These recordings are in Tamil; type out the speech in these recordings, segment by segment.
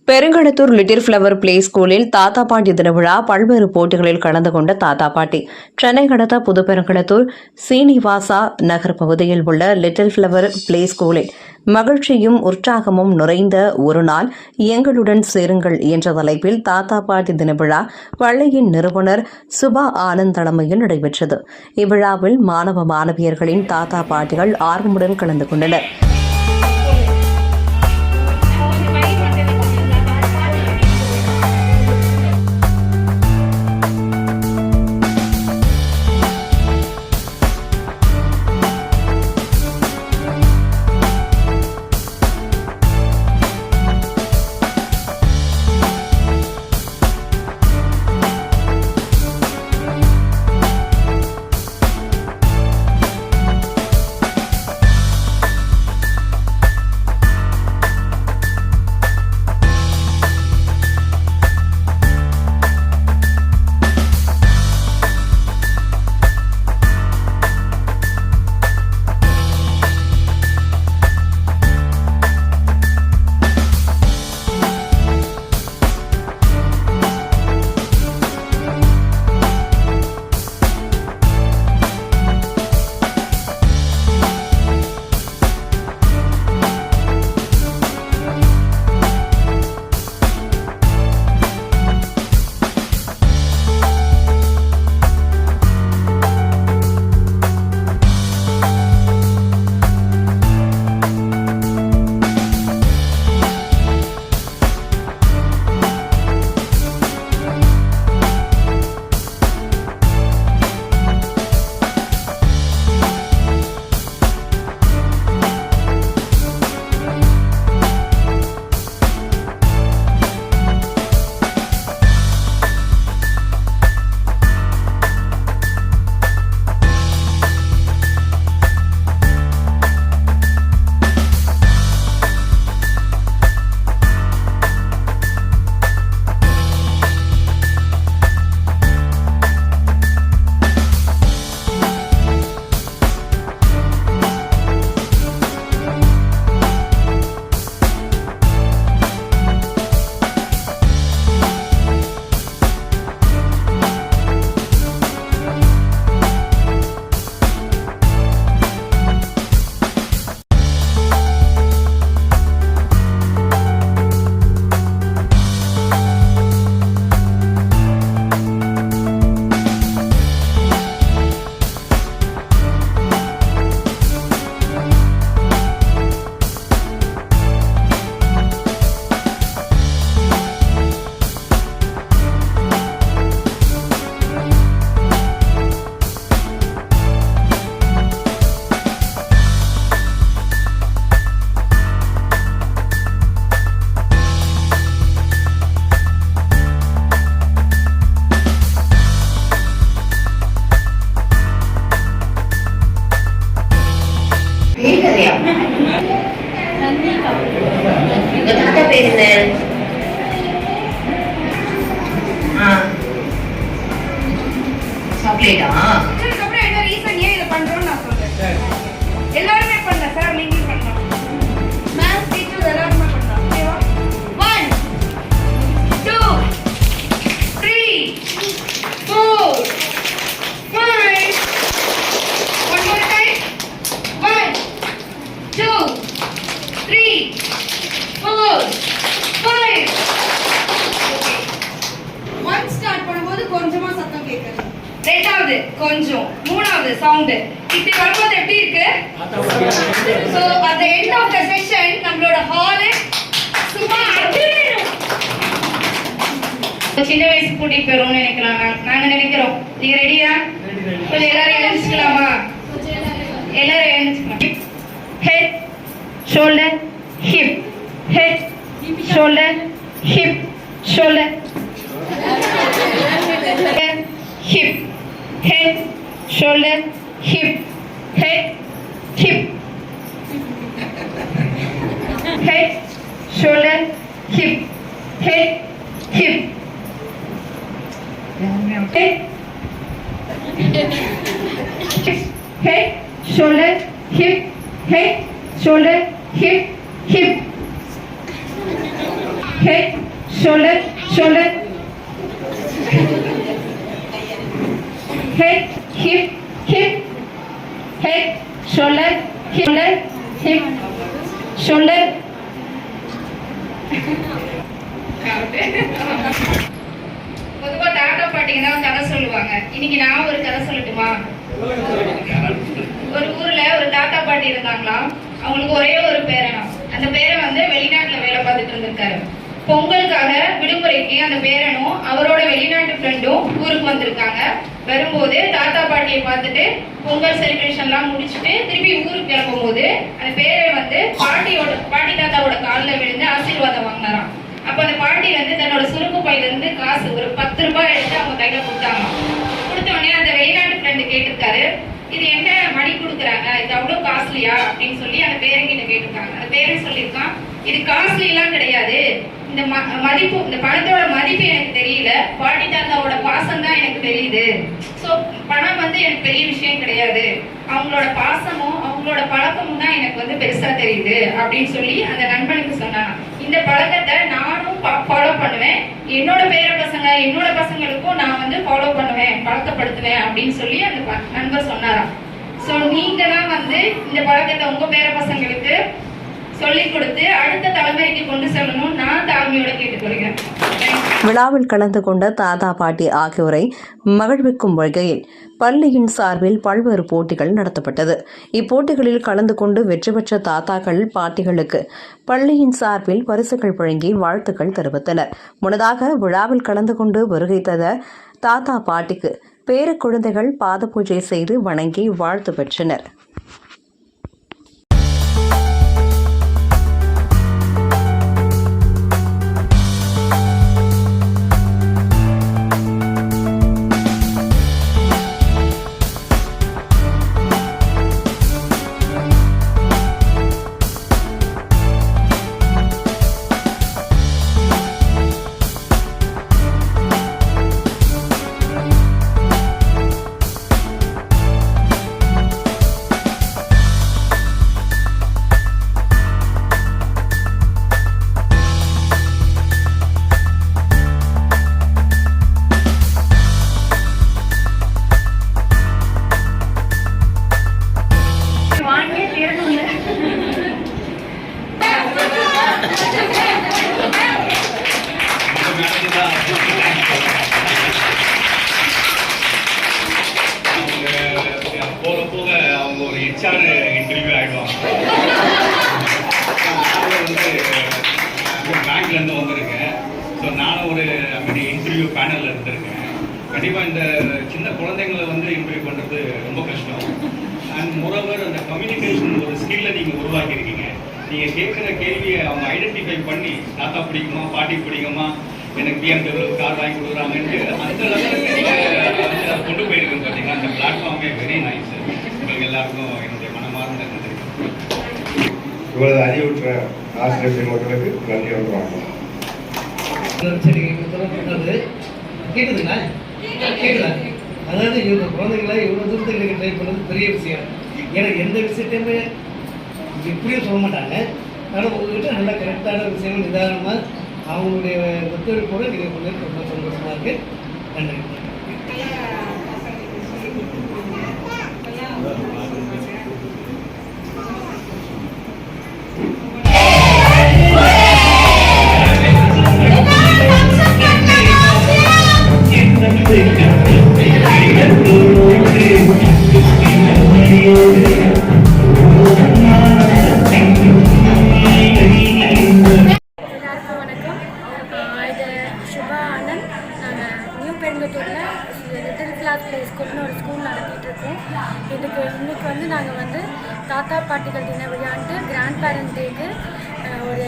பெருங்களத்தூர் லிட்டில் ஃபிளவர் பிளே ஸ்கூலில் தாத்தா பாட்டி தின விழா பல்வேறு போட்டிகளில் கலந்து கொண்ட தாத்தா பாட்டி. சென்னை அடுத்த புதுப்பெருங்களத்தூர் சீனிவாசா நகர் பகுதியில் உள்ள லிட்டில் ஃபிளவர் பிளே ஸ்கூலில் மகிழ்ச்சியும் உற்சாகமும் நிறைந்த ஒரு நாள் எங்களுடன் சேருங்கள் என்ற தலைப்பில் தாத்தா பாட்டி தின விழா பள்ளியின் நிறுவனர் சுபா ஆனந்த் தலைமையில் நடைபெற்றது. இவ்விழாவில் மாணவ மாணவியர்களின் தாத்தா பாட்டிகள் ஆர்வமுடன் கலந்து கொண்டனர். சாக்லேட்டா? அதுக்கப்புறம் என்ன ரீசன் ஏன் இதை பண்றோம்னு நான் சொல்றேன். எல்லாருமே பண்ணல சார், நீங்களும் பண்ணலாம். மேத்ஸ் டீச்சர் எல்லாருமே பண்ணலாம். ஓகேவா? 1 2 3 4 5 one more time. 1 2 3 4 5 one start பண்ணும்போது கொஞ்சமா சத்தம் கேட்குது. ரெண்டாவது கொஞ்சம், மூணாவது சவுண்ட். இப்படி வரும்போது எப்படி இருக்கு? So at the end of the session நம்மளோட ஹால் சும்மா சின்ன வயசு கூட்டிட்டு போறோம்னு நினைக்கிறாங்க. நாங்க நினைக்கிறோம். நீங்க ரெடியா? கொஞ்சம் எல்லாரும் எழுந்துக்கலாமா? எல்லாரும் எழுந்துக்கலாம். Head shoulder hip, head shoulder hip, shoulder hip, head, shoulder, hip, head, hip, head, shoulder, hip, head, hip, head, shoulder, hip, head, shoulder, hip, hip. head, shoulder, shoulder, head, hip, hip, head, shoulder, shoulder, hip, shoulder. பொதுவா தாத்தா பாட்டிங்க தான் கதை சொல்லுவாங்க. இன்னைக்கு நான் ஒரு கதை சொல்லட்டுமா? ஒரு ஊர்ல ஒரு தாத்தா பாட்டி இருந்தாங்களாம். அவங்களுக்கு ஒரே ஒரு பேரனும். அந்த பேரன் வந்து வெளிநாட்டுல வேலை பார்த்துட்டு இருந்திருக்காரு. பொங்கலுக்காக விடுமுறைக்கு அந்த பேரனும் அவரோட வெளிநாட்டு ஃப்ரெண்டும் ஊருக்கு வந்திருக்காங்க. வரும்போது தாத்தா பாட்டியை பார்த்துட்டு பொங்கல் செலிப்ரேஷன்லாம் முடிச்சுட்டு திருப்பி ஊருக்கு கிளம்பும் போது அந்த பேரன் வந்து பாட்டி தாத்தாவோட காலில் விழுந்து ஆசீர்வாதம் வாங்கினாராம். அப்ப அந்த பாட்டி வந்து தன்னோட சுருக்கு பையில இருந்து காசு ஒரு 10 ரூபாய் எடுத்து அவங்க கையில கொடுத்தாங்க. கொடுத்த உடனே அந்த வெளிநாட்டு ஃப்ரெண்டு கேட்டிருக்காரு, இது என்ன மணி கொடுக்குறாங்க, இது அவ்வளவு காஸ்ட்லியா அப்படின்னு சொல்லி அந்த பேரங்கிட்ட கேட்டிருக்காங்க. அந்த பேரன் சொல்லியிருக்கான், இது காஸ்ட்லி எல்லாம் கிடையாது, இந்த மதிப்பு, இந்த பணத்தோட மதிப்பு எனக்கு தெரியல, பாட்டி தாத்தாவோட பாசம் தான் எனக்கு தெரியுது. சோ பணம் வந்து எனக்கு பெரிய விஷயம் கிடையாது, அவங்களோட பாசமும் அவங்களோட பழக்கமும் தான் எனக்கு வந்து பெருசா தெரியுது அப்படின்னு சொல்லி அந்த நண்பனுக்கு சொன்னாங்க. இந்த பழக்கத்தை நானும் ஃபாலோ பண்ணுவேன், என்னோட பேர பசங்க என்னோட பசங்களுக்கும் நான் வந்து ஃபாலோ பண்ணுவேன், பழக்கப்படுத்துவேன் அப்படின்னு சொல்லி அந்த நண்பர் சொன்னாராம். சோ நீங்க தான் வந்து இந்த பழக்கத்தை உங்க பேர பசங்களுக்கு சொல்லிக் கொடுத்து அடுத்த தலைமுறைக்கு கொண்டு செல்லணும் நான் தாழ்மையோட கேட்டுக்கொள்கிறேன். விழாவில் கலந்து கொண்ட தாத்தா பாட்டி ஆகியோரை மகிழ்விக்கும் வகையில் பள்ளியின் சார்பில் பல்வேறு போட்டிகள் நடத்தப்பட்டது. இப்போட்டிகளில் கலந்து கொண்டு வெற்றி பெற்ற தாத்தாக்கள் பாட்டிகளுக்கு பள்ளியின் சார்பில் பரிசுகள் வழங்கி வாழ்த்துக்கள் தெரிவித்தனர். முன்னதாக விழாவில் கலந்து கொண்டு வருகை தந்த தாத்தா பாட்டிக்கு பேர குழந்தைகள் பாத பூஜை செய்து வணங்கி வாழ்த்து பெற்றனர். போக போக அவங்க ஒரு HR இன்டர்வியூ ஆகிடுவாங்க. வந்து பேங்க்லேருந்து வந்திருக்கேன். ஸோ நானும் ஒரு இன்டர்வியூ பேனலில் இருந்திருக்கேன். கண்டிப்பாக இந்த சின்ன குழந்தைங்களை வந்து இன்டர்வியூ பண்ணுறது ரொம்ப கஷ்டம். அண்ட் மோரோவர் அந்த கம்யூனிகேஷன் ஒரு ஸ்கில்லை நீங்கள் உருவாக்கியிருக்கீங்க. நீங்கள் கேட்குற கேள்வியை அவங்க ஐடென்டிஃபை பண்ணி தாத்தா பிடிக்குமா பாட்டி பிடிக்குமா எனக்கு BMW கார் வாங்கி கொடுக்குறாங்கன்ட்டு அந்த லெவலுக்கு நீங்கள் கொண்டு போயிருக்கேன். பார்த்தீங்கன்னா அந்த பிளாட்ஃபார்மே வெரி நைஸ். உங்களுக்கு எல்லாருக்கும் என்னுடைய மனமார்ந்த நன்றி. இவ்வளவு அறிவுற்ற ஆசிரியர் பெருமக்களுக்கு நன்றி வணக்கம். கேட்குதுங்களா? கேட்குதா? அதாவது இவங்க குழந்தைங்கள இவ்வளோ தூரத்துக்கு எனக்கு ட்ரை பண்ணது பெரிய விஷயம். எனக்கு எந்த விஷயத்தையுமே இப்படியும் சொல்ல மாட்டாங்க. ஆனால் உங்கள்கிட்ட நல்லா கரெக்டான விஷயம் நிதானமாக அவங்களுடைய ஒத்துழைப்போடு நீங்கள் கொண்டு ரொம்ப சந்தோஷமாக இருக்குது. நன்றி. லிட்டில் ஃப்ளாக் ப்ளே ஸ்கூல்னு ஒரு ஸ்கூல் நடத்திட்டு இருக்கோம். இன்னைக்கு வந்து நாங்கள் வந்து தாத்தா பாட்டிகள் தின விழான்ட்டு கிராண்ட் பேரண்ட் டேக்கு ஒரு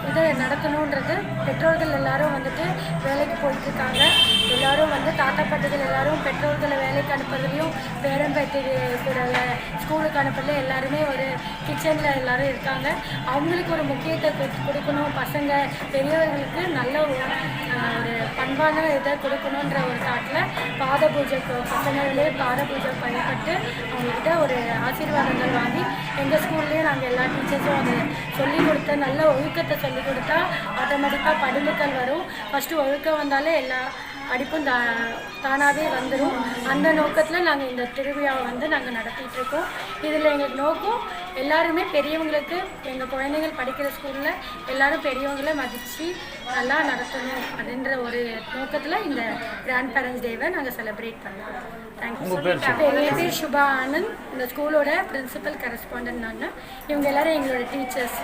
இதை நடத்தணுன்றது பெற்றோர்கள் எல்லாரும் வந்துட்டு வேலைக்கு போயிட்டுருக்காங்க. எல்லாரும் வந்து தாத்தா பாட்டிகள் எல்லாரும் பெற்றோர்களை வேலைக்கு அனுப்புறதுலையும் பேரம் பேத்தி கூட ஸ்கூலுக்கு அனுப்புறதுல எல்லாருமே ஒரு கிச்சனில் எல்லாரும் இருக்காங்க. அவங்களுக்கு ஒரு முக்கியத்துவம் கொடுக்கணும், பசங்க பெரியவர்களுக்கு நல்ல ஒரு பண்பான இதை கொடுக்கணுன்ற ஒரு தாட்டில் பாத பூஜை பசங்களே பாத பூஜை வழிபட்டு அவங்கக்கிட்ட ஒரு ஆசீர்வாதங்கள் வாங்கி எங்கள் ஸ்கூல்லேயே நாங்கள் எல்லா டீச்சர்ஸும் அதை சொல்லிக் கொடுத்த நல்ல ஒழுக்கத்தை சொல்லிக் கொடுத்தா ஆட்டோமேட்டிக்காக படிப்புகள் வரும். ஃபஸ்ட்டு ஒழுக்கம் வந்தாலே எல்லா படிப்பும் தானாகவே வந்துடும். அந்த நோக்கத்தில் நாங்கள் இந்த திருவிழாவை வந்து நாங்கள் நடத்திட்டுருக்கோம். இதில் எங்களுக்கு நோக்கம் எல்லாருமே பெரியவங்களுக்கு எங்கள் குழந்தைகள் படிக்கிற ஸ்கூலில் எல்லாரும் பெரியவங்களை மதித்து நல்லா நடத்தணும் அப்படின்ற ஒரு நோக்கத்தில் இந்த கிராண்ட் பேரண்ட்ஸ் டேவை நாங்கள் செலிப்ரேட் பண்ணுறோம். தேங்க்யூ. என் பேர் சுபா ஆனந்த். இந்த ஸ்கூலோட பிரின்சிபல் கரஸ்பாண்டன்ட் நாங்கள். இவங்க எல்லோரும் எங்களோட டீச்சர்ஸ்.